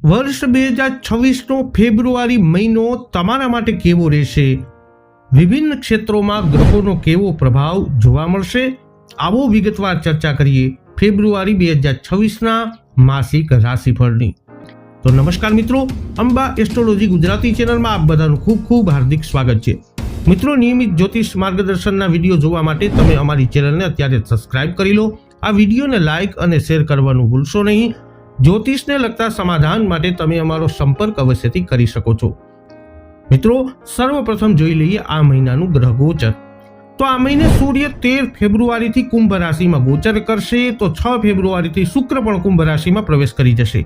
વર્ષ 2026નો ફેબ્રુઆરી મહિનો તમારા માટે કેવો રહેશે? વિભિન્ન ક્ષેત્રોમાં ગ્રહોનો કેવો પ્રભાવ જોવા મળશે? આવો વિગતવાર ચર્ચા કરીએ ફેબ્રુઆરી 2026ના માસિક રાશિફળની. તો નમસ્કાર મિત્રો, અંબા એસ્ટ્રોલોજી ગુજરાતી ચેનલમાં આપ બધાનું ખૂબ ખૂબ હાર્દિક સ્વાગત છે. મિત્રો, નિયમિત જ્યોતિષ માર્ગદર્શનના વિડીયો જોવા માટે તમે અમારી ચેનલને અત્યારે સબસ્ક્રાઇબ કરી લો. આ વિડીયોને લાઇક અને શેર કરવાનું ભૂલશો નહીં. જ્યોતિષને લગતા સમાધાન માટે તમે અમારો સંપર્ક અવશ્યથી કરી શકો છો. મિત્રો, સર્વપ્રથમ જોઈ લઈએ આ મહિનાનું ગ્રહ ગોચર. તો આ મહિને સૂર્ય 13 ફેબ્રુઆરીથી કુંભ રાશિમાં ગોચર કરશે, તો 6 ફેબ્રુઆરીથી શુક્ર પણ કુંભ રાશિમાં પ્રવેશ કરી જશે.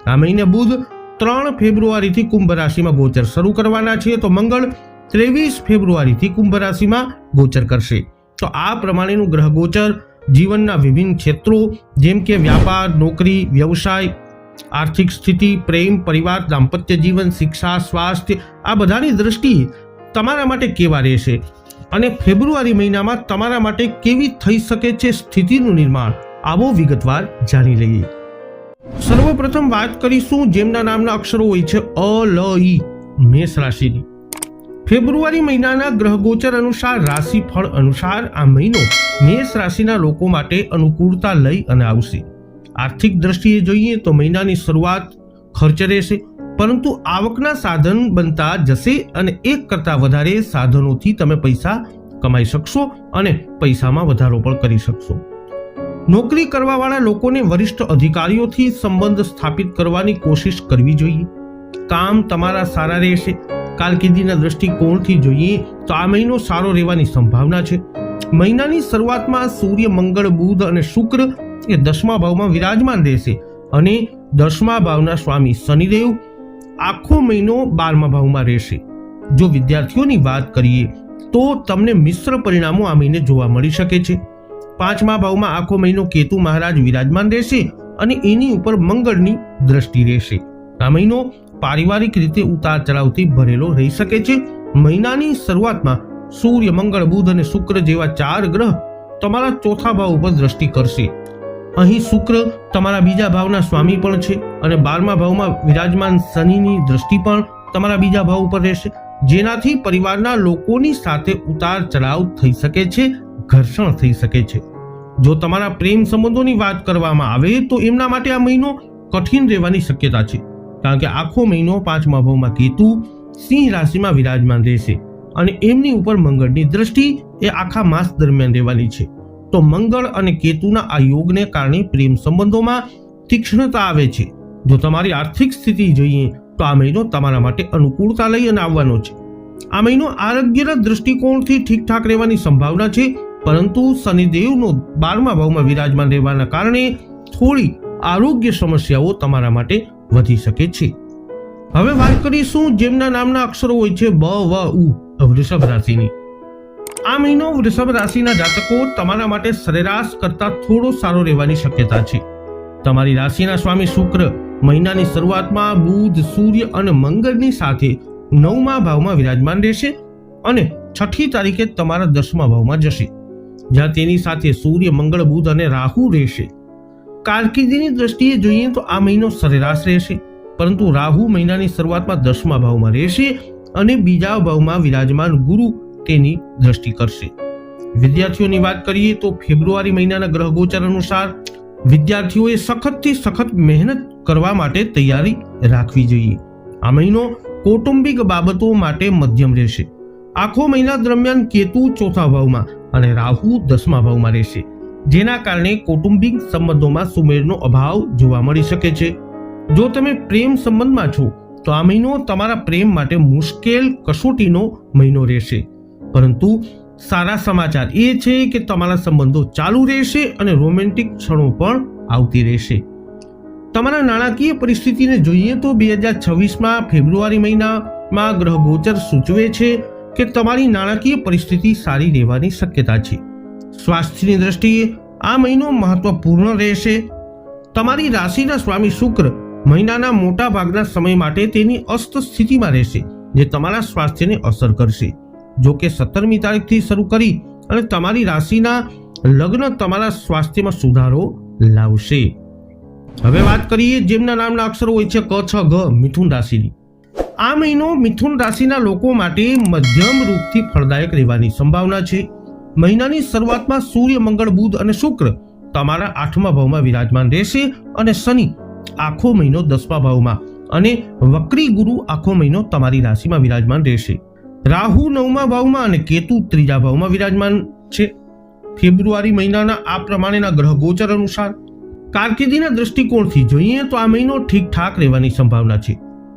આ મહિને બુધ 3 ફેબ્રુઆરીથી કુંભ રાશિમાં ગોચર શરૂ કરવાના છે, તો મંગળ 23 ફેબ્રુઆરીથી કુંભ રાશિમાં ગોચર કરશે. તો આ પ્રમાણેનું ગ્રહ ગોચર જીવનના વિભિન્ન ક્ષેત્રો જેમ કે વ્યાપાર, નોકરી, વ્યવસાય, આર્થિક સ્થિતિ, પ્રેમ, પરિવાર, દાંપત્ય જીવન, શિક્ષા, સ્વાસ્થ્ય આ બધાની દ્રષ્ટિએ તમારા માટે કેવા રહેશે અને ફેબ્રુઆરી મહિનામાં તમારા માટે કેવી થઈ શકે છે સ્થિતિનું નિર્માણ, આવો વિગતવાર જાણી લઈએ. સર્વપ્રથમ વાત કરીશું જેમના નામના અક્ષરો હોય છે અ, લ, ઈ, મેષ રાશિની. ફેબ્રુઆરી મહિનાના ગ્રહ ગોચર અનુસાર રાશિફળ અનુસાર આ મહિનો મેષ રાશિના લોકો માટે અનુકૂળતા લઈ અને આવશે. આર્થિક દ્રષ્ટિએ જોઈએ તો મહિનાની શરૂઆત ખર્ચ રહેશે, પરંતુ આવકના સાધન બનતા જશે અને એક કરતાં વધારે સાધનોથી તમે પૈસા કમાઈ શકશો અને પૈસામાં વધારો પણ કરી શકશો. નોકરી કરવાવાળા લોકોને વરિષ્ઠ અધિકારીઓથી સંબંધ સ્થાપિત કરવાની કોશિશ કરવી જોઈએ. કામ તમારા સારા રહેશે. કારકિર્દીના દ્રષ્ટિકોણથી જોઈએ તો આ મહિનો સારો રહેવાની સંભાવના છે. મહિનાની શરૂઆતમાં સૂર્ય, મંગળ, બુધ અને શુક્ર એ 10મા ભાવમાં વિરાજમાન રહેશે અને 10મા ભાવના સ્વામી શનિદેવ આખો મહિનો 12મા ભાવમાં રહેશે. જો વિદ્યાર્થીઓની વાત કરીએ તો તમને મિશ્ર પરિણામો આ મહિને જોવા મળી શકે છે. 5મા ભાવમાં આખો મહિનો કેતુ મહારાજ વિરાજમાન રહેશે અને એની ઉપર મંગળની દ્રષ્ટિ રહેશે. આ મહિનો પારિવારિક રીતે ઉતાર ચઢાવથી ભરેલો રહી શકે છે. મહિનાની શરૂઆતમાં સૂર્ય, મંગળ, બુધ અને શુક્ર જેવા 4 ગ્રહ તમારા ચોથા ભાવ ઉપર દ્રષ્ટિ કરશે. અહીં શુક્ર તમારા બીજા ભાવના સ્વામી પણ છે અને 12મા ભાવમાં વિરાજમાન શનિની દ્રષ્ટિ પણ તમારા બીજા ભાવ ઉપર રહેશે, જેનાથી પરિવારના લોકોની સાથે ઉતાર ચઢાવ થઈ શકે છે, ઘર્ષણ થઈ શકે છે. જો તમારા પ્રેમ સંબંધોની વાત કરવામાં આવે તો એમના માટે આ મહિનો કઠિન રહેવાની શક્યતા છે, કારણ કે આખો મહિનો 5મા ભાવમાં કેતુ સિંહ રાશિમાં વિરાજમાન રહેશે અને એમની ઉપર મંગળની દ્રષ્ટિ એ આખા માસ દરમિયાન રહેવાની છે. તો મંગળ અને કેતુના આ યોગને કારણે પ્રેમ સંબંધોમાં તીક્ષ્ણતા આવે છે. જો તમારી આર્થિક સ્થિતિ જોઈએ તો આ મહિનો તમારા માટે અનુકૂળતા લઈ અને આવવાનો છે. આ મહિનો આરોગ્યના દ્રષ્ટિકોણથી ઠીકઠાક રહેવાની સંભાવના છે, પરંતુ શનિદેવનો 12મા ભાવમાં વિરાજમાન રહેવાના કારણે થોડી આરોગ્ય સમસ્યાઓ તમારા માટે વધી શકે છે. હવે વાત કરીશું જેમના નામના અક્ષરો હોય છે બ, વ, ઉ, વૃષભ રાશિની. આ મહિનો વૃષભ રાશિના જાતકો તમારા માટે સરેરાશ કરતા થોડો સારો રહેવાની શક્યતા છે. તમારી રાશિના સ્વામી શુક્ર મહિનાની શરૂઆતમાં બુધ, સૂર્ય અને મંગળની સાથે 9મા ભાવમાં વિરાજમાન રહેશે અને 6ઠી તારીખે તમારા 10મા ભાવમાં જશે, જ્યાં તેની સાથે સૂર્ય, મંગળ, બુધ અને રાહુ રહેશે. કારકિર્દીની દ્રષ્ટિએ જોઈએ તો આ મહિનો સરેરાશ રહેશે, પરંતુ રાહુ મહિનાની શરૂઆતમાં 10મા ભાવમાં રહેશે અને બીજા ભાવમાં વિરાજમાન ગુરુ તેની દ્રષ્ટિ કરશે. વિદ્યાર્થીઓની વાત કરીએ તો ફેબ્રુઆરી મહિનાના ગ્રહ ગોચર અનુસાર વિદ્યાર્થીઓએ સખતથી સખત મહેનત કરવા માટે તૈયારી રાખવી જોઈએ. આ મહિનો કૌટુંબિક બાબતો માટે મધ્યમ રહેશે. આખો મહિના દરમિયાન કેતુ 4થા ભાવમાં અને રાહુ 10મા ભાવમાં રહેશે, જેના કારણે કૌટુંબિક સંબંધોમાં સુમેળનો અભાવ જોવા મળી શકે છે. જો તમે પ્રેમ સંબંધમાં છો તો આ મહિનો તમારા પ્રેમ માટે મુશ્કેલ કસોટીનો મહિનો રહેશે, પરંતુ સારા સમાચાર એ છે કે તમારા સંબંધો ચાલુ રહેશે અને રોમેન્ટિક ક્ષણો પણ આવતી રહેશે. તમારા નાણાકીય પરિસ્થિતિને જોઈએ તો 2026માં ફેબ્રુઆરી મહિનામાં ગ્રહ ગોચર સૂચવે છે કે તમારી નાણાકીય પરિસ્થિતિ સારી રહેવાની શક્યતા છે. સ્વાસ્થ્યની દ્રષ્ટિએ આ મહિનો મહત્વપૂર્ણ રહેશે. તમારી રાશિના સ્વામી શુક્ર મહિનાના મોટા ભાગના સમય માટે તેની અસ્ત સ્થિતિમાં રહેશે, જે તમારા સ્વાસ્થ્યને અસર કરશે. જો કે 17મી તારીખથી શરૂ કરી અને તમારી રાશિના લગ્ન તમારા સ્વાસ્થ્યમાં સુધારો લાવશે. હવે વાત કરીએ જેમના નામના અક્ષરો હોય છે ક, છ, ગ, મિથુન રાશિની. આ મહિનો મિથુન રાશિના લોકો માટે મધ્યમ રૂપથી ફળદાયક રહેવાની સંભાવના છે. મહિનાની શરૂઆતમાં સૂર્ય, મંગળ, બુધ અને શુક્ર તમારા 8મા ભાવમાં વિરાજમાન રહેશે અને શનિ આખો મહિનો 10મા ભાવમાં અને વક્રી ગુરુ આખો મહિનો તમારી રાશિમાં વિરાજમાન રહેશે. રાહુ 9મા ભાવમાં અને કેતુ 3જા ભાવમાં વિરાજમાન છે. ફેબ્રુઆરી મહિનાના આ પ્રમાણેના ગ્રહ ગોચર અનુસાર કારકિર્દીના દૃષ્ટિકોણથી જોઈએ તો આ મહિનો ઠીકઠાક રહેવાની સંભાવના છે.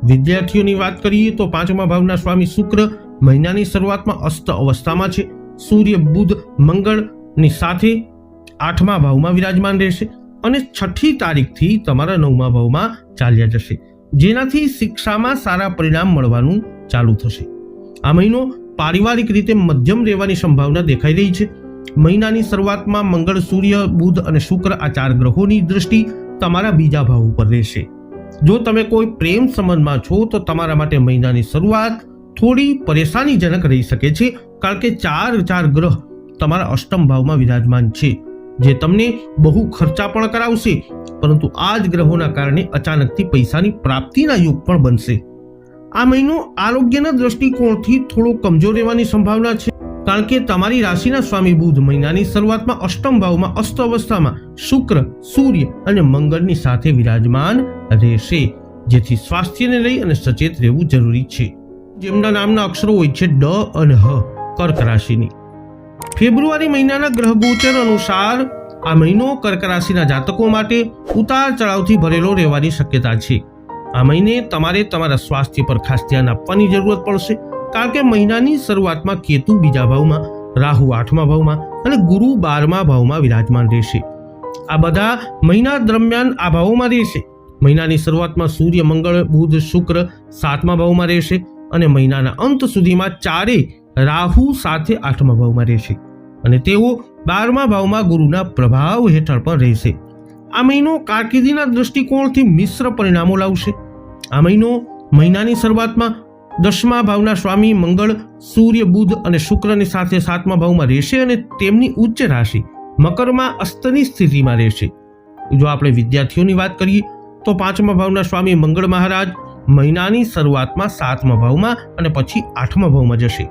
વિદ્યાર્થીઓની વાત કરીએ તો 5મા ભાવના સ્વામી શુક્ર મહિનાની શરૂઆતમાં અસ્ત અવસ્થામાં છે. સૂર્ય, બુધ, મંગળની સાથે 8મા ભાવમાં વિરાજમાન રહેશે અને 6ઠી તારીખથી તમારા 9મા ભાવમાં ચાલ્યા જશે, જેનાથી શિક્ષામાં સારા પરિણામ મળવાનું ચાલુ થશે. આ મહિનો પારિવારિક રીતે મધ્યમ રહેવાની સંભાવના દેખાઈ રહી છે. મહિનાની શરૂઆતમાં મંગળ, સૂર્ય, બુધ અને શુક્ર આ 4 ગ્રહોની દૃષ્ટિ તમારા બીજા ભાવ ઉપર રહેશે. જો તમે કોઈ પ્રેમ સંબંધમાં છો તો તમારા માટે મહિનાની શરૂઆત થોડી પરેશાનીજનક રહી શકે છે, કારણ કે 4 ગ્રહ તમારા 8મ ભાવમાં વિરાજમાન છે, જે તમને બહુ ખર્ચા પણ કરાવશે, પરંતુ આ જ ગ્રહોના કારણે અચાનકથી પૈસાની પ્રાપ્તિના યોગ પણ બનશે. આ મહિનો આરોગ્યના દૃષ્ટિકોણથી થોડો કમજોર રહેવાની સંભાવના છે, કારણ કે તમારી રાશિના સ્વામી બુધ મહિનાની શરૂઆતમાં 8મ ભાવમાં અસ્ત અવસ્થામાં શુક્ર, સૂર્ય અને મંગળની સાથે વિરાજમાન રહેશે, જેથી સ્વાસ્થ્યને લઈ અને સચેત રહેવું જરૂરી છે. જેમના નામના અક્ષરો હોય છે ડ અને હ, કર્ક રાશિની. ફેબ્રુઆરી મહિનાના ગ્રહ ગોચર અનુસાર આ મહિનો કર્ક રાશિના જાતકો માટે ઉતાર ચઢાવથી ભરેલો રહેવાની શક્યતા છે. આ મહિને તમારે તમારા સ્વાસ્થ્ય પર ખાસ ધ્યાન આપવાની જરૂરત પડશે, કારણ કે મહિનાની શરૂઆતમાં કેતુ 2જા ભાવમાં, રાહુ 8મા ભાવમાં અને ગુરુ 12મા ભાવમાં વિરાજમાન રહેશે. આ બધા મહિના દરમિયાન આ ભાવોમાં રહેશે. મહિનાની શરૂઆતમાં સૂર્ય, મંગળ, બુધ, શુક્ર 7મા ભાવમાં રહેશે અને મહિનાના અંત સુધીમાં 4 રાહુ સાથે 8મા ભાવમાં રહેશે અને તેઓ 12મા ભાવમાં ગુરુના પ્રભાવ હેઠળ પણ રહેશે. આ મહિનો કારકિર્દીના દૃષ્ટિકોણથી મિશ્ર પરિણામો લાવશે. આ મહિનાની શરૂઆતમાં 10મા ભાવના સ્વામી મંગળ, સૂર્ય, બુધ અને શુક્રની સાથે 7મા ભાવમાં રહેશે અને તેમની ઉચ્ચ રાશિ મકરમાં અસ્તની સ્થિતિમાં રહેશે. જો આપણે વિદ્યાર્થીઓની વાત કરીએ તો 5મા ભાવના સ્વામી મંગળ મહારાજ મહિનાની શરૂઆતમાં 7મા ભાવમાં અને પછી 8મા ભાવમાં જશે.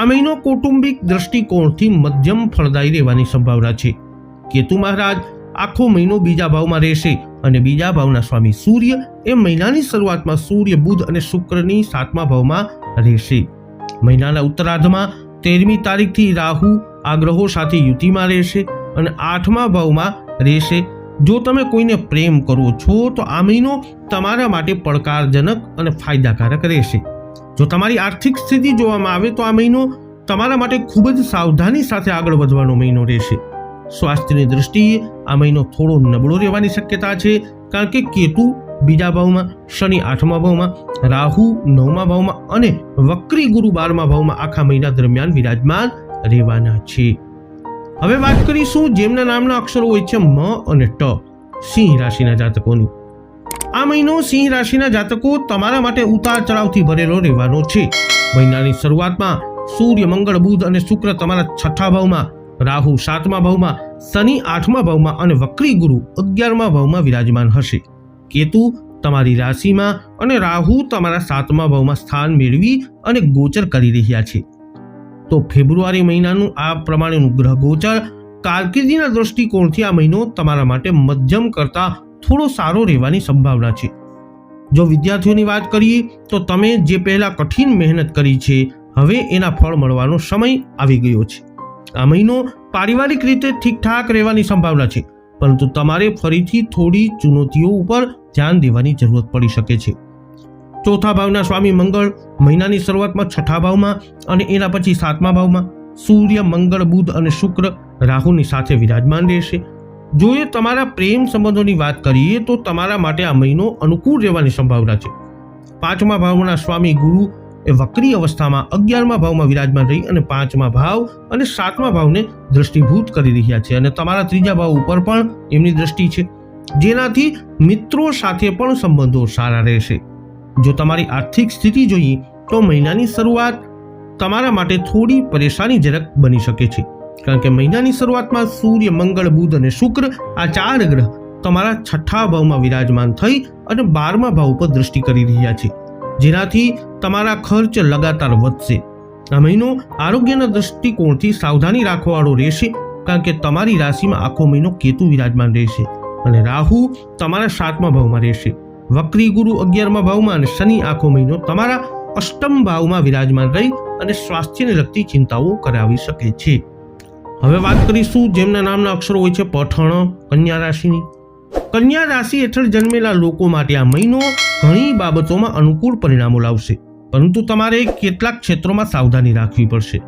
આ મહિનો કૌટુંબિક દૃષ્ટિકોણથી મધ્યમ ફળદાયી રહેવાની સંભાવના છે. કેતુ મહારાજ આખો મહિનો 2જા ભાવમાં રહેશે અને 2જા ભાવના સ્વામી સૂર્ય એ મહિનાની શરૂઆતમાં સૂર્ય, બુધ અને શુક્રની 7મા ભાવમાં રહેશે. મહિનાના ઉત્તરાર્ધમાં 13મી તારીખથી રાહુ આ ગ્રહો સાથે યુતિમાં રહેશે અને 8મા ભાવમાં રહેશે. જો તમે કોઈને પ્રેમ કરો છો તો આ મહિનો તમારા માટે પડકારજનક અને ફાયદાકારક રહેશે. જો તમારી આર્થિક સ્થિતિ જોવામાં આવે તો આ મહિનો તમારા માટે ખૂબ જ સાવધાની સાથે આગળ વધવાનો મહિનો રહેશે. સ્વાસ્થ્યની દૃષ્ટિએ આ મહિનો થોડો નબળો રહેવાની શક્યતા છે, કારણ કે કેતુ 2જા ભાવમાં, શનિ 8મા ભાવમાં, રાહુ 9મા ભાવમાં અને વક્રી ગુરુ 12મા ભાવમાં આખા મહિના દરમિયાન વિરાજમાન રહેવાના છે. હવે વાત કરીશું જેમના નામના અક્ષરો હોય છે મ અને ટ, સિંહ રાશિના જાતકોની. આ મહિનો સિંહ રાશિના જાતકો તમારા માટે ઉતાર ચઢાવથી ભરેલો રહેવાનો છે. મહિનાની શરૂઆતમાં સૂર્ય, મંગળ, બુધ અને શુક્ર તમારા 6ઠા ભાવમાં, રાહુ 7મા ભાવમાં, શનિ 8મા ભાવમાં અને વક્રી ગુરુ 11મા ભાવમાં વિરાજમાન હશે. કેતુ તમારી રાશિમાં અને રાહુ તમારા 7મા ભાવમાં સ્થાન મેળવી અને ગોચર કરી રહ્યા છે. તો ફેબ્રુઆરી મહિનાનું આ પ્રમાણેનું ગ્રહ ગોચર કારકિર્દીના દૃષ્ટિકોણથી આ મહિનો તમારા માટે મધ્યમ કરતા થોડો સારો રહેવાની સંભાવના છે. જો વિદ્યાર્થીઓની વાત કરીએ તો તમે જે પહેલા કઠિન મહેનત કરી છે, હવે એના ફળ મળવાનો સમય આવી ગયો છે. આ મહિનો પારિવારિક રીતે ઠીકઠાક રહેવાની સંભાવના છે, પરંતુ તમારે ફરીથી થોડી ચુનૌતીઓ ઉપર ધ્યાન દેવાની જરૂરત પડી શકે છે. 4થા ભાવના સ્વામી મંગળ મહિનાની શરૂઆતમાં 6ઠા ભાવમાં અને એના પછી 7મા ભાવમાં, સૂર્ય, મંગળ, બુધ અને શુક્ર રાહુની સાથે વિરાજમાન રહેશે. જો એ તમારા પ્રેમ સંબંધોની વાત કરીએ તો તમારા માટે આ મહિનો અનુકૂળ રહેવાની સંભાવના છે. 5મા ભાવના સ્વામી ગુરુ એ વક્રી અવસ્થામાં 11મા ભાવમાં વિરાજમાન રહી અને 5મા ભાવ અને 7મા ભાવને દ્રષ્ટિભૂત કરી રહ્યા છે અને તમારા 3જા ભાવ ઉપર પણ એમની દ્રષ્ટિ છે, જેનાથી મિત્રો સાથે પણ સંબંધો સારા રહેશે. જો તમારી આર્થિક સ્થિતિ જોઈએ તો મહિનાની શરૂઆત તમારા માટે થોડી પરેશાનીજનક બની શકે છે, કારણ કે મહિનાની શરૂઆતમાં સૂર્ય, મંગળ, બુધ અને શુક્ર આ 4 ગ્રહ તમારા છઠ્ઠા ભાવમાં વિરાજમાન થઈ અને 12મા ભાવ પર દ્રષ્ટિ કરી રહ્યા છે, જેનાથી તમારા ખર્ચ લગાતાર વધશે. આ મહિનો આરોગ્યના દૃષ્ટિકોણથી સાવધાની રાખવાવાળો રહેશે, કારણ કે તમારી રાશિમાં આખો મહિનો કેતુ વિરાજમાન રહેશે અને રાહુ તમારા 7મા ભાવમાં રહેશે. વક્રી ગુરુ 11મા ભાવમાં અને શનિ આખો મહિનો તમારા 8મ ભાવમાં વિરાજમાન રહી અને સ્વાસ્થ્યને લગતી ચિંતાઓ કરાવી શકે છે. હવે વાત કરીશું જેમના નામના અક્ષરો હોય છે પઠણ, કન્યા રાશિની. કન્યા રાશિ હેઠળ જન્મેલા લોકો માટે આ મહિનો ઘણી બાબતોમાં અનુકૂળ પરિણામો લાવશે, પરંતુ તમારે કેટલાક ક્ષેત્રોમાં સાવધાની રાખવી પડશે.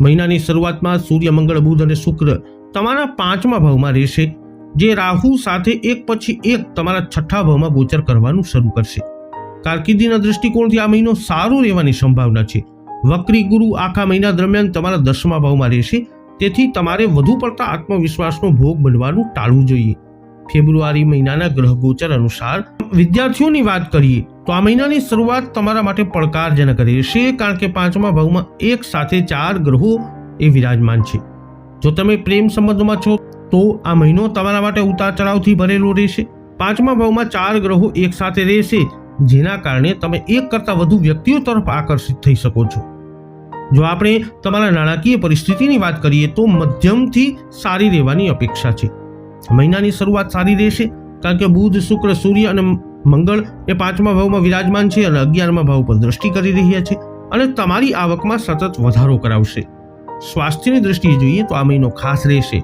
મહિનાની શરૂઆતમાં સૂર્ય, મંગળ, બુધ અને શુક્ર તમારા 5મા ભાવમાં રહેશે, જે રાહુ સાથે એક પછી એક તમારા 6ઠ્ઠા ભાવમાં ગોચર કરવાનું શરૂ કરશે. કારકિર્દીના દૃષ્ટિકોણથી આ મહિનો સારો રહેવાની સંભાવના છે. વક્રી ગુરુ આખા મહિના દરમિયાન તમારા 10મા ભાવમાં રહેશે, તેથી તમારે વધુ પડતા આત્મવિશ્વાસનો ભોગ બનવાનું ટાળવું જોઈએ. ફેબ્રુઆરી મહિનાના ગ્રહ ગોચર અનુસાર વિદ્યાર્થીઓની વાત કરીએ તો આ મહિનાની શરૂઆત તમારા માટે પડકારજનક રહેશે, કારણ કે 5મા ભાવમાં એક સાથે 4 ગ્રહો એ વિરાજમાન છે. જો તમે પ્રેમ સંબંધમાં છો તો આ મહિનો તમારા માટે ઉતાર ચઢાવથી ભરેલો રહેશે. 5મા ભાવમાં 4 ગ્રહો એક સાથે રહેશે, જેના કારણે તમે એક કરતાં વધુ વ્યક્તિઓ તરફ આકર્ષિત થઈ શકો છો. જો આપણે તમારા નાણાકીય પરિસ્થિતિની વાત કરીએ તો મધ્યમથી સારી રહેવાની અપેક્ષા છે. મહિનાની શરૂઆત સારી રહેશે, કારણ કે બુધ, શુક્ર, સૂર્ય અને મંગળ એ 5મા ભાવમાં વિરાજમાન છે અને 11મા ભાવ પર દ્રષ્ટિ કરી રહ્યા છે અને તમારી આવકમાં સતત વધારો કરાવશે. સ્વાસ્થ્યની દ્રષ્ટિએ જોઈએ તો આ મહિનો ખાસ રહેશે.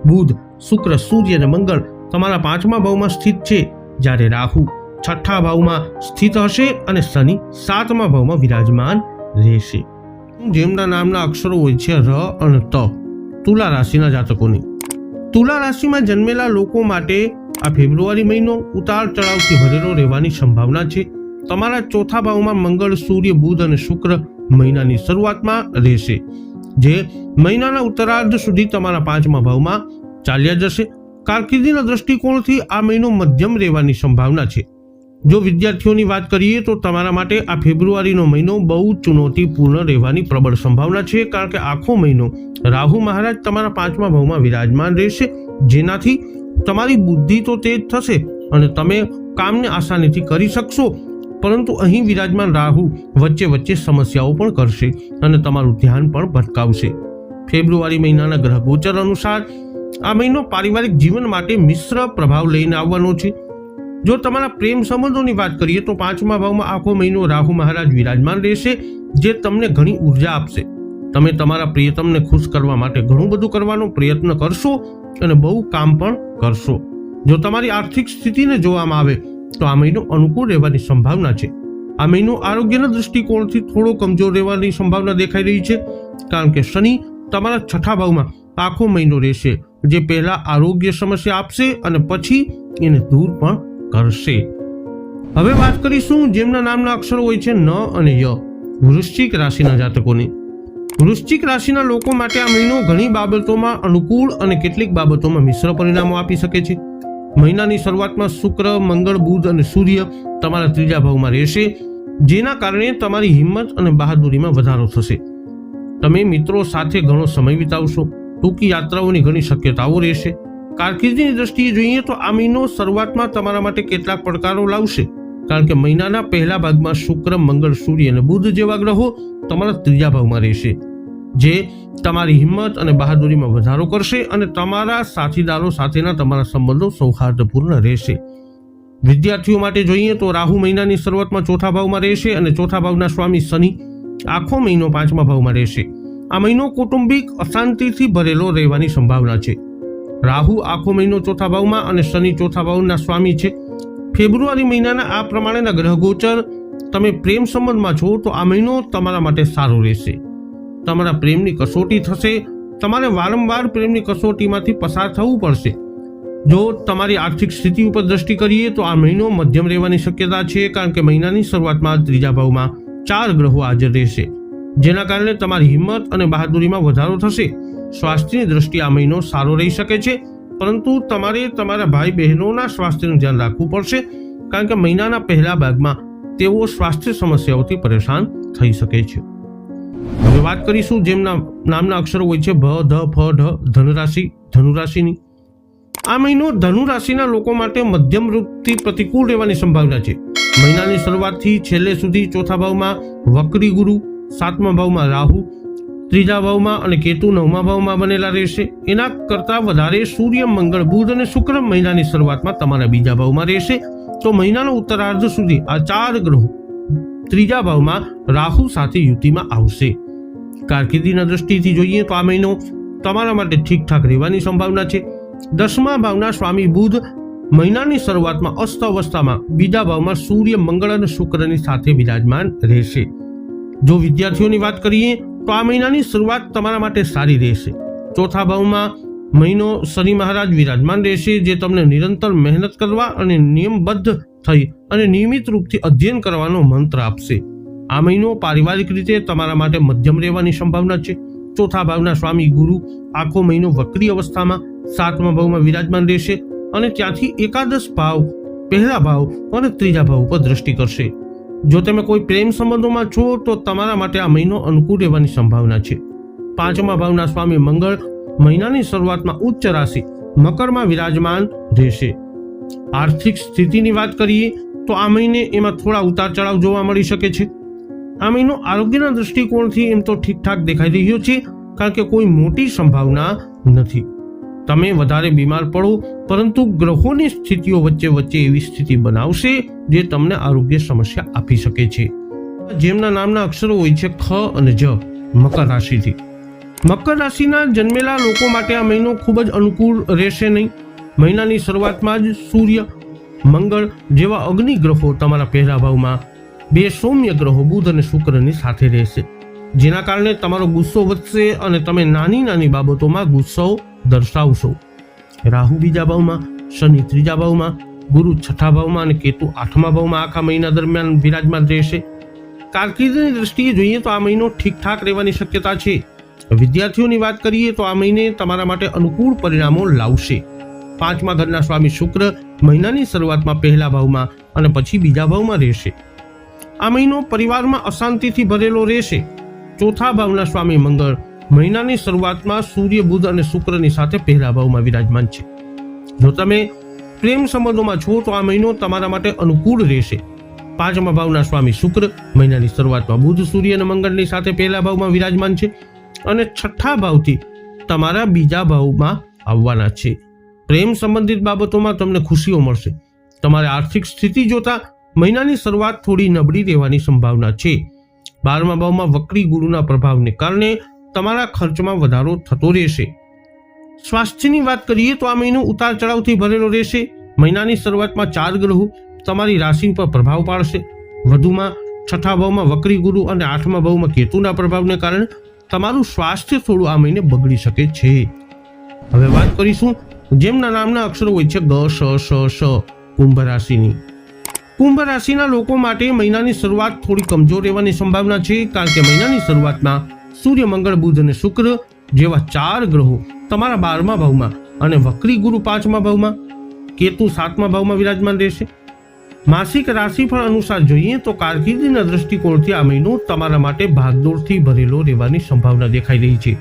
બુધ, શુક્ર, સૂર્ય અને મંગળ તમારા 5મા ભાવમાં સ્થિત છે, જ્યારે રાહુ 6ઠ્ઠા ભાવમાં સ્થિત હશે અને શનિ 7મા ભાવમાં વિરાજમાન રહેશે. જેમના નામના અક્ષરો હોય છે ર અને ત. તુલા રાશિના જાતકોની. તુલા રાશિમાં જન્મેલા લોકો માટે આ ફેબ્રુઆરી મહિનો ઉતાર ચઢાવથી ભરેલો રહેવાની સંભાવના છે. તમારા 4થા ભાવમાં મંગળ, સૂર્ય, બુધ અને શુક્ર મહિનાની શરૂઆતમાં રહેશે, જે મહિનાના ઉત્તરાર્ધ સુધી તમારા 5મા ભાવમાં ચાલ્યા જશે. કારકિર્દીના દૃષ્ટિકોણથી આ મહિનો મધ્યમ રહેવાની સંભાવના છે. જો વિદ્યાર્થીઓની વાત કરીએ તો તમારા માટે આ ફેબ્રુઆરીનો મહિનો બહુ ચુનૌતીપૂર્ણ રહેવાની પ્રબળ સંભાવના છે, કારણ કે આખો મહિનો રાહુ મહારાજ તમારા 5મા ભાવમાં વિરાજમાન રહેશે, જેનાથી તમારી બુદ્ધિ તો તેજ થશે અને તમે કામને આસાનીથી કરી શકશો, પરંતુ અહીં વિરાજમાન રાહુ વચ્ચે વચ્ચે સમસ્યાઓ પણ કરશે અને તમારું ધ્યાન પણ ભટકાવશે. ફેબ્રુઆરી મહિનાના ગ્રહ ગોચર અનુસાર આ મહિનો પારિવારિક જીવન માટે મિશ્ર પ્રભાવ લઈને આવવાનો છે. જો તમારા પ્રેમ સંબંધોની વાત કરીએ તો 5મા ભાવમાં આખો મહિનો રાહુ મહારાજ વિરાજમાન રહેશે, જે તમને ઘણી ઉર્જા આપશે. તમે તમારા પ્રિયતમને ખુશ કરવા માટે ઘણું બધું કરવાનો પ્રયત્ન કરશો અને બહુ કામ પણ કરશો. જો તમારી આર્થિક સ્થિતિને જોવામાં આવે તો આ મહિનો અનુકૂળ રહેવાની સંભાવના છે. આ મહિનો આરોગ્યના દૃષ્ટિકોણથી થોડો કમજોર રહેવાની સંભાવના દેખાઈ રહી છે, કારણ કે શનિ તમારા 6ઠ્ઠા ભાવમાં આખો મહિનો રહેશે, જે પહેલા આરોગ્ય સમસ્યા આપશે અને પછી એને દૂર પણ કરશે. હવે વાત કરીશું જેમના નામના અક્ષરો હોય છે ન અને ય. વૃશ્ચિક રાશિના જાતકોની. વૃશ્ચિક રાશિના લોકો માટે આ મહિનો ઘણી બાબતોમાં અનુકૂળ અને કેટલીક બાબતોમાં મિશ્ર પરિણામો આપી શકે છે. મહિનાની શરૂઆતમાં શુક્ર, મંગળ, બુધ અને સૂર્ય તમારા 3જા ભાવમાં રહેશે, જેના કારણે તમારી હિંમત અને બહાદુરીમાં વધારો થશે. તમે મિત્રો સાથે ઘણો સમય વિતાવશો. ટૂંકી યાત્રાઓની ઘણી શક્યતાઓ રહેશે. કારકિર્દીની દ્રષ્ટિએ જોઈએ તો આ મહિનો શરૂઆતમાં તમારા માટે કેટલાક પડકારો લાવશે, કારણ કે મહિનાના પહેલા ભાગમાં શુક્ર, મંગળ, સૂર્ય અને બુધ જેવા ગ્રહો તમારા 3જા ભાવમાં રહેશે, જે તમારી હિંમત અને બહાદુરીમાં વધારો કરશે અને તમારા સાથીદારો સાથેના તમારા સંબંધો સૌહાર્દપૂર્ણ રહેશે. વિદ્યાર્થીઓ માટે જોઈએ તો રાહુ મહિનાની શરૂઆતમાં 4થા ભાવમાં રહેશે અને 4થા ભાવના સ્વામી શનિ આખો મહિનો 5મા ભાવમાં રહેશે. આ મહિનો કૌટુંબિક અશાંતિથી ભરેલો રહેવાની સંભાવના છે. રાહુ આખો મહિનો 4થા ભાવમાં અને શનિ 4થા ભાવના સ્વામી છે. ફેબ્રુઆરી મહિનાના આ પ્રમાણેના ગ્રહ ગોચર તમે પ્રેમ સંબંધમાં છો તો આ મહિનો તમારા માટે સારો રહેશે. તમારા પ્રેમની કસોટી થશે. તમારે વારંવાર પ્રેમની કસોટીમાંથી પસાર થવું પડશે. જો તમારી આર્થિક સ્થિતિ ઉપર દ્રષ્ટિ કરીએ તો આ મહિનો મધ્યમ રહેવાની શક્યતા છે, કારણ કે મહિનાની શરૂઆતમાં 3જા ભાવમાં 4 ગ્રહો હાજર રહેશે, જેના કારણે તમારી હિંમત અને બહાદુરીમાં વધારો થશે. સ્વાસ્થ્યની દ્રષ્ટિએ આ મહિનો સારો રહી શકે છે, પરંતુ તમારે તમારા ભાઈ બહેનોના સ્વાસ્થ્યનું ધ્યાન રાખવું પડશે, કારણ કે મહિનાના પહેલા ભાગમાં તેઓ સ્વાસ્થ્ય સમસ્યાઓથી પરેશાન થઈ શકે છે. હવે વાત કરીશું જેમના નામના અક્ષરો હોય છે ભ, ધ, ફ, ઢ. ધનુરાશિની. આ મહિનો ધનુ રાશિના લોકો માટે મધ્યમ રૂપથી પ્રતિકૂળ રહેવાની સંભાવના છે. મહિનાની શરૂઆતથી છેલ્લે સુધી ચોથા ભાવમાં વક્રી ગુરુ, સાતમા ભાવમાં રાહુ, ત્રીજા ભાવમાં અને કેતુ નવમા ભાવમાં બનેલા રહેશે. એના કરતા વધારે સૂર્ય, મંગળ, બુધ અને શુક્ર મહિનાની શરૂઆતમાં તમારા બીજા ભાવમાં રહેશે. તો મહિનાનો ઉત્તરાર્ધ સુધી આ 4 ગ્રહો ત્રીજા ભાવમાં રાહુ સાથે યુતિમાં આવશે. કારકિર્દીના દ્રષ્ટિથી જોઈએ તો આ મહિનો તમારા માટે ઠીકઠાક રહેવાની સંભાવના છે. 10મા ભાવના સ્વામી બુધ મહિનાની શરૂઆતમાં અસ્ત અવસ્થામાં બીજા ભાવમાં સૂર્ય, મંગળ અને શુક્રની સાથે વિરાજમાન રહેશે. જો વિદ્યાર્થીઓની વાત કરીએ તો આ મહિનાની શરૂઆત તમારા માટે સારી રહેશે. ચોથા ભાવમાં મહિનો શનિ મહારાજ વિરાજમાન રહેશે, જે તમને નિરંતર મહેનત કરવા અને નિયમબદ્ધ થઈ અને નિયમિત રૂપથી અધ્યયન કરવાનો મંત્ર આપશે. આ મહિનો પારિવારિક રીતે તમારા માટે મધ્યમ રહેવાની સંભાવના છે. ચોથા ભાવના સ્વામી ગુરુ આખો મહિનો વક્રી અવસ્થામાં 7મા ભાવમાં વિરાજમાન રહેશે અને ત્યાંથી એકાદશ ભાવ, પહેલા ભાવ અને ત્રીજા ભાવ ઉપર દ્રષ્ટિ કરશે. જો તમે કોઈ પ્રેમ સંબંધોમાં છો તો તમારા માટે આ મહિનો અનુકૂળ રહેવાની સંભાવના છે. 5મા ભાવના સ્વામી મંગળ મહિનાની શરૂઆતમાં ઉચ્ચ રાશિ મકરમાં વિરાજમાન રહેશે. આર્થિક સ્થિતિની વાત કરીએ તો આ મહિને એમાં થોડા ઉતાર ચઢાવ જોવા મળી શકે છે. આ મહિનો આરોગ્યના દૃષ્ટિકોણથી એમ તો ઠીકઠાક દેખાઈ રહ્યો છે, કારણ કે કોઈ મોટી સંભાવના નથી. તમે વધારે બીમાર પડો, પરંતુ ગ્રહોની સ્થિતિઓ વચ્ચે વચ્ચે એવી સ્થિતિ બનાવશે જે તમને આરોગ્ય સમસ્યા આપી શકે છે. જેમના નામના અક્ષરો હોય છે ખ અને જ, મકર રાશિથી. મકર રાશિના જન્મેલા લોકો માટે આ મહિનો ખૂબ જ અનુકૂળ રહેશે નહીં. મહિનાની શરૂઆતમાં જ સૂર્ય, મંગળ જેવા અગ્નિ ગ્રહો તમારા પહેલા ભાવમાં, 2 સૌમ્ય ગ્રહો બુધ અને શુક્રની સાથે રહેશે, જેના કારણે તમારો ગુસ્સો વધશે અને તમે નાની નાની બાબતોમાં ગુસ્સો દર્શાવશો. રાહુ બીજા ભાવમાં, શનિ ત્રીજા ભાવમાં, ગુરુ છઠ્ઠા ભાવમાં અને કેતુ 8મા ભાવમાં આખા મહિના દરમિયાન વિરાજમાન રહેશે. કારકિર્દીની દ્રષ્ટિએ જોઈએ તો આ મહિનો ઠીકઠાક રહેવાની શક્યતા છે. વિદ્યાર્થીઓની વાત કરીએ તો આ મહિને તમારા માટે અનુકૂળ પરિણામો લાવશે. 5મા ઘરના સ્વામી શુક્ર મહિનાની શરૂઆતમાં પહેલા ભાવમાં અને પછી બીજા ભાવમાં રહેશે. આ મહિનો પરિવારમાં અશાંતિથી ભરેલો રહેશે. ચોથા ભાવના સ્વામી મંગળ મહિનાની શરૂઆતમાં સૂર્ય, બુધ અને શુક્રની સાથે પહેલા ભાવમાં વિરાજમાન છે. જો તમે પ્રેમ સંબંધોમાં છો તો આ મહિનો તમારા માટે અનુકૂળ રહેશે. 5મા ભાવના સ્વામી શુક્ર મહિનાની શરૂઆતમાં બુધ, સૂર્ય અને મંગળની સાથે પહેલા ભાવમાં વિરાજમાન છે અને છઠ્ઠા ભાવથી તમારા બીજા ભાવમાં આવવાના છે. પ્રેમ સંબંધિત બાબતોમાં તમને ખુશીઓ મળશે. તમારી આર્થિક સ્થિતિ જોતા મહિનાની શરૂઆત થોડી નબળી રહેવાની સંભાવના છે. 12મા ભાવમાં વક્રી ગુરુના પ્રભાવને કારણે તમારા ખર્ચમાં વધારો થતો રહેશે. સ્વાસ્થ્યની વાત કરીએ તો આ મહિનો ઉતાર ચઢાવથી ભરેલો રહેશે. મહિનાની શરૂઆતમાં 4 ગ્રહો તમારી રાશિ પર પ્રભાવ પાડશે. વધુમાં 6થા ભાવમાં વક્રી ગુરુ અને 8મા ભાવમાં કેતુના પ્રભાવને કારણે તમારું સ્વાસ્થ્ય થોડું આ મહિને બગડી શકે છે. હવે વાત કરીશું જેમના નામના અક્ષરો હોય છે ગ, શ, શ, શ, કુંભ રાશિની. કુંભ રાશિના લોકો માટે મહિનાની શરૂઆત થોડી કમજોર રહેવાની સંભાવના છે, કારણ કે મહિનાની શરૂઆતમાં સૂર્ય, મંગળ, બુધ અને શુક્ર જેવા 4 ગ્રહો તમારા 12મા ભાવમાં અને વક્રી ગુરુ 5મા ભાવમાં, કેતુ 7મા ભાવમાં વિરાજમાન રહેશે. માસિક રાશિફળ અનુસાર જોઈએ તો કારકિર્દીના દ્રષ્ટિકોણથી આ મહિનો તમારા માટે ભાગદોડથી ભરેલો રહેવાની સંભાવના દેખાઈ રહી છે.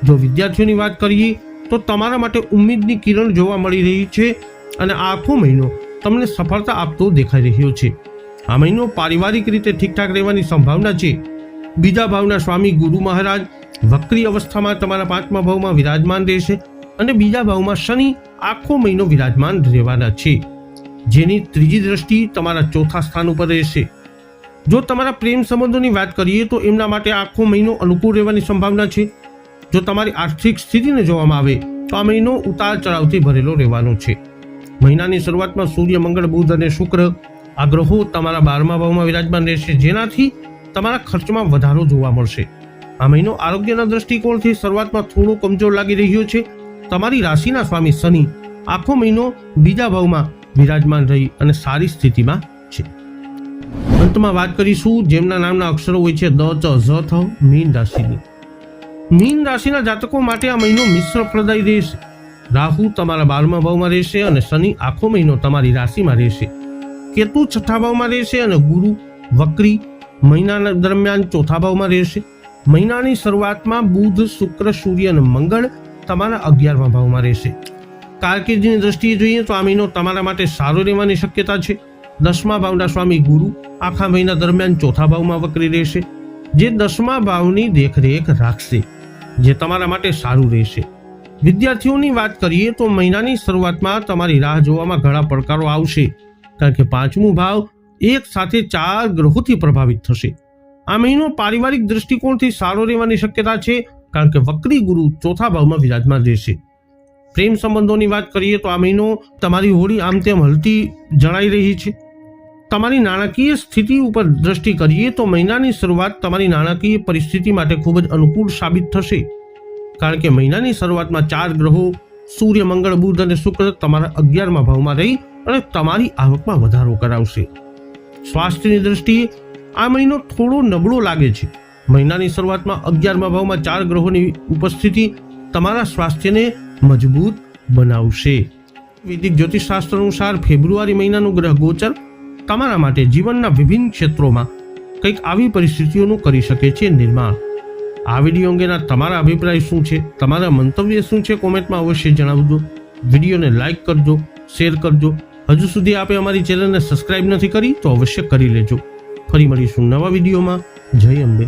જો વિદ્યાર્થીઓની વાત કરીએ તો તમારા માટે ઉમ્મીદની કિરણ જોવા મળી રહી છે અને આખો મહિનો તમને સફળતા આપતો દેખાઈ રહ્યો છે. આ મહિનો પારિવારિક રીતે ઠીકઠાક રહેવાની સંભાવના છે. બીજા ભાવના સ્વામી ગુરુ મહારાજ વક્રી અવસ્થામાં તમારા 5મા ભાવમાં વિરાજમાન રહેશે અને બીજા ભાવમાં શનિ આખો મહિનો વિરાજમાન રહેવાના છે, જેની ત્રીજી દ્રષ્ટિ તમારા ચોથા સ્થાન ઉપર રહેશે. જો તમારા પ્રેમ સંબંધોની વાત કરીએ તો એમના માટે આખો મહિનો અનુકૂળ રહેવાની સંભાવના છે. જો તમારી આર્થિક સ્થિતિને જોવામાં આવે તો આ મહિનો ઉતાર ચઢાવથી ભરેલો રહેવાનો છે. મહિનાની શરૂઆતમાં સૂર્ય, મંગળ, બુધ અને શુક્ર આ ગ્રહો તમારા 12મા ભાવમાં વિરાજમાન રહેશે, જેનાથી તમારા ખર્ચમાં વધારો જોવા મળશે. આ મહિનો આરોગ્યના દ્રષ્ટિકોણથી શરૂઆતમાં થોડો કમજોર લાગી રહ્યો છે. તમારી રાશિના સ્વામી શનિ આખો મહિનો બીજા ભાવમાં વિરાજમાન રહી અને સારી સ્થિતિમાં છે. અંતમાં વાત કરીશું જેમના નામના અક્ષરો હોય છે દ, ચ, ઝ, થ, મીન રાશિની. મીન રાશિના જાતકો માટે આ મહિનો મિશ્ર ફળદાયી રહેશે. રાહુ તમારા 12મા ભાવમાં રહેશે અને શનિ આખો મહિનો તમારી રાશિમાં રહેશે. કેતુ 6થા ભાવમાં રહેશે અને ગુરુ વક્રી મહિના દરમિયાન 4થા ભાવમાં રહેશે. મહિનાની શરૂઆતમાં બુધ, શુક્ર, સૂર્ય અને મંગળ તમારા 11મા ભાવમાં રહેશે. કારકિર્દીની દ્રષ્ટિએ જોઈએ તો આ મહિનો તમારા માટે સારો રહેવાની શક્યતા છે। 10મા ભાવના સ્વામી ગુરુ આખા મહિના દરમિયાન ચોથા ભાવમાં વક્રી રહેશે, જે 10મા ભાવની દેખરેખ રાખશે, જે તમારા માટે સારું રહેશે। વિદ્યાર્થીઓની વાત કરીએ તો મહિનાની શરૂઆતમાં તમારી રાહ જોવામાં ઘણા પડકારો આવશે, કારણ કે 5મું ભાવ એક સાથે 4 ગ્રહોથી પ્રભાવિત થશે। આ મહિનો પારિવારિક દૃષ્ટિકોણથી સારો રહેવાની શક્યતા છે, કારણ કે વક્રી ગુરુ ચોથા ભાવમાં વિરાજમાન રહેશે। પ્રેમ સંબંધોની વાત કરીએ તો આ મહિનો તમારી હોળી આમ તેમ હલતી જણાઈ રહી છે। તમારી નાણાકીય સ્થિતિ ઉપર દ્રષ્ટિ કરીએ તો મહિનાની શરૂઆત તમારી નાણાકીય પરિસ્થિતિ માટે ખૂબ જ અનુકૂળ સાબિત થશે, કારણ કે મહિનાની શરૂઆતમાં 4 ગ્રહો સૂર્ય, મંગળ, બુધ અને શુક્ર તમારા 11મા ભાવમાં રહી અને તમારી આવકમાં વધારો કરાવશે। સ્વાસ્થ્યની દ્રષ્ટિએ આ મહિનો થોડો નબળો લાગે છે। મહિનાની શરૂઆતમાં 11મા ભાવમાં 4 ગ્રહોની ઉપસ્થિતિ તમારા સ્વાસ્થ્યને મજબૂત બનાવશે। વૈદિક જ્યોતિષશાસ્ત્ર અનુસાર ફેબ્રુઆરી મહિનાનું ગ્રહ ગોચર તમારા માટે જીવનના વિભિન્ન ક્ષેત્રોમાં કંઈક આવી પરિસ્થિતિઓનું કરી શકે છે નિર્માણ। આ વિડીયો અંગેના તમારા અભિપ્રાય શું છે, તમારા મંતવ્ય શું છે, કોમેન્ટમાં અવશ્ય જણાવજો। વિડીયોને લાઇક કરજો, શેર કરજો। હજુ સુધી આપે અમારી ચેનલને સબસ્ક્રાઇબ નથી કરી તો અવશ્ય કરી લેજો। ફરી મળીશું નવા વિડીયોમાં। જય અંબે।